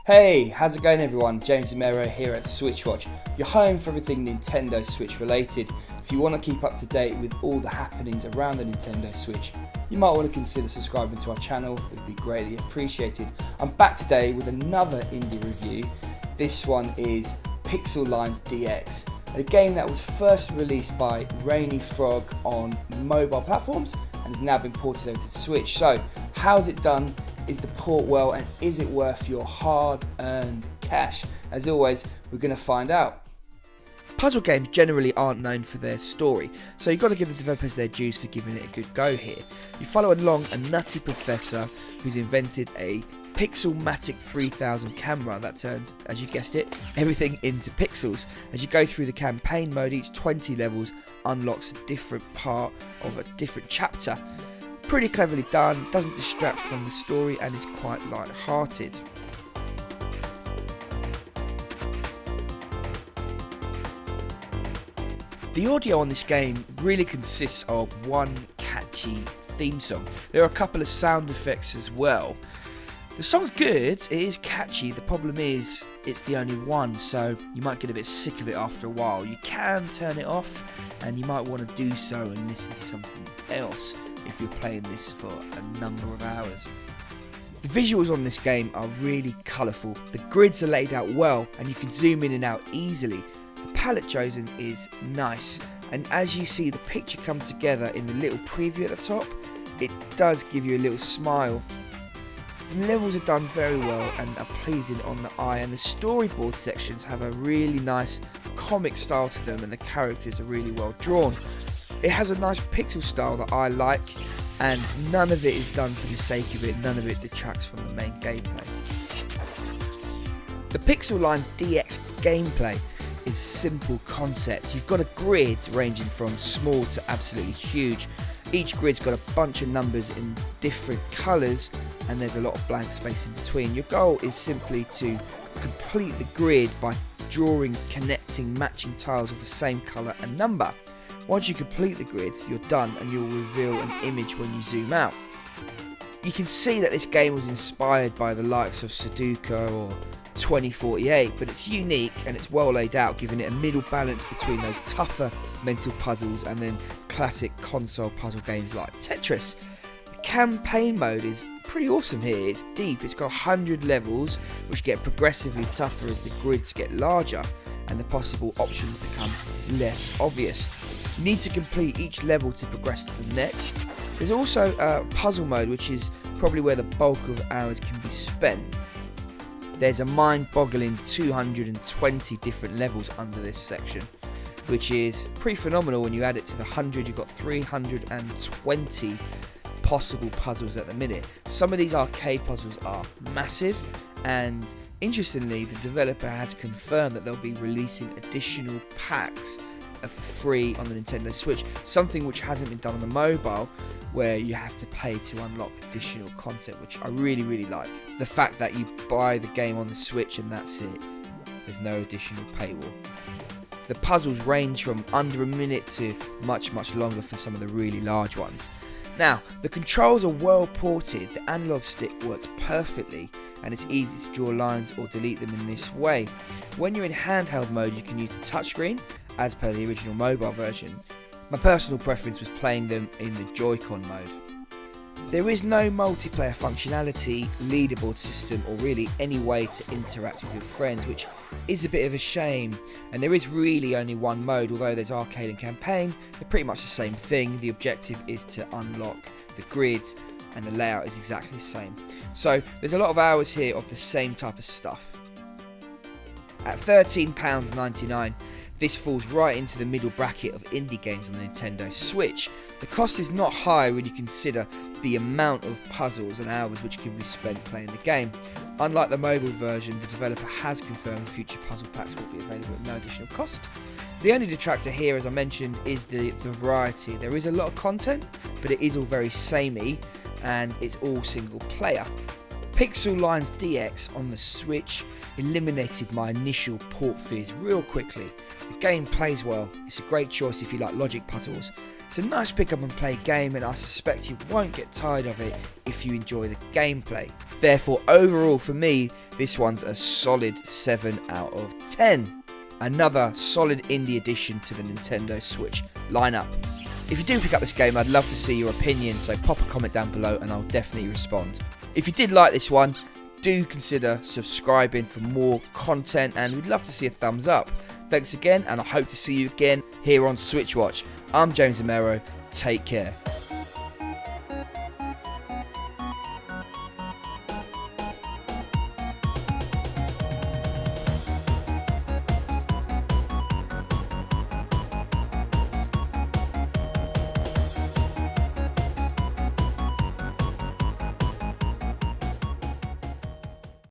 Hey, how's it going everyone? James Amero here at SwitchWatch, your home for everything Nintendo Switch related. If you want to keep up to date with all the happenings around the Nintendo Switch, you might want to consider subscribing to our channel, it would be greatly appreciated. I'm back today with another indie review. This one is Piczle Lines DX, a game that was first released by Rainy Frog on mobile platforms and has now been ported over to Switch. So, how's it done? Is the port well, and is it worth your hard-earned cash? As always, we're going to find out. Puzzle games generally aren't known for their story, so you've got to give the developers their dues for giving it a good go here. You follow along a nutty professor who's invented a Pixelmatic 3000 camera that turns, as you guessed it, everything into pixels. As you go through the campaign mode, each 20 levels unlocks a different part of a different chapter. Pretty cleverly done, doesn't distract from the story and is quite light-hearted. The audio on this game really consists of one catchy theme song. There are a couple of sound effects as well. The song's good, it is catchy, the problem is it's the only one, so you might get a bit sick of it after a while. You can turn it off and you might want to do so and listen to something else if you're playing this for a number of hours. The visuals on this game are really colourful, the grids are laid out well and you can zoom in and out easily. The palette chosen is nice, and as you see the picture come together in the little preview at the top, it does give you a little smile. The levels are done very well and are pleasing on the eye, and the storyboard sections have a really nice comic style to them and the characters are really well drawn. It has a nice pixel style that I like, and none of it is done for the sake of it, none of it detracts from the main gameplay. The Piczle Lines DX gameplay is simple concept. You've got a grid ranging from small to absolutely huge. Each grid's got a bunch of numbers in different colours and there's a lot of blank space in between. Your goal is simply to complete the grid by drawing, connecting, matching tiles of the same colour and number. Once you complete the grid, you're done and you'll reveal an image when you zoom out. You can see that this game was inspired by the likes of Sudoku or 2048, but it's unique and it's well laid out, giving it a middle balance between those tougher mental puzzles and then classic console puzzle games like Tetris. The campaign mode is pretty awesome here. It's deep, it's got 100 levels which get progressively tougher as the grids get larger and the possible options become less obvious. You need to complete each level to progress to the next. There's also a puzzle mode, which is probably where the bulk of hours can be spent. There's a mind-boggling 220 different levels under this section, which is pretty phenomenal. When you add it to the 100, you've got 320 possible puzzles at the minute. Some of these arcade puzzles are massive, and interestingly, the developer has confirmed that they'll be releasing additional packs for free on the Nintendo Switch, something which hasn't been done on the mobile, where you have to pay to unlock additional content, which I really like. The fact that you buy the game on the Switch and that's it, there's no additional paywall. The puzzles range from under a minute to much longer for some of the really large ones. Now, the controls are well ported, the analog stick works perfectly and it's easy to draw lines or delete them in this way. When you're in handheld mode, you can use the touchscreen as per the original mobile version. My personal preference was playing them in the Joy-Con mode. There is no multiplayer functionality, leaderboard system or really any way to interact with your friends, which is a bit of a shame, and there is really only one mode. Although there's arcade and campaign, they're pretty much the same thing. The objective is to unlock the grid and the layout is exactly the same. So there's a lot of hours here of the same type of stuff. At £13.99, this falls right into the middle bracket of indie games on the Nintendo Switch. The cost is not high when you consider the amount of puzzles and hours which can be spent playing the game. Unlike the mobile version, the developer has confirmed future puzzle packs will be available at no additional cost. The only detractor here, as I mentioned, is the variety. There is a lot of content, but it is all very samey and it's all single player. Piczle Lines DX on the Switch eliminated my initial port fears real quickly. The game plays well, it's a great choice if you like logic puzzles, It's a nice pick up and play game, and I suspect you won't get tired of it if you enjoy the gameplay. Therefore, overall for me, this one's a solid 7 out of 10. Another solid indie addition to the Nintendo Switch lineup. If you do pick up this game, I'd love to see your opinion, so pop a comment down below and I'll definitely respond. If you did like this one, do consider subscribing for more content, and we'd love to see a thumbs up. Thanks again, and I hope to see you again here on SwitchWatch. I'm James Amero. Take care.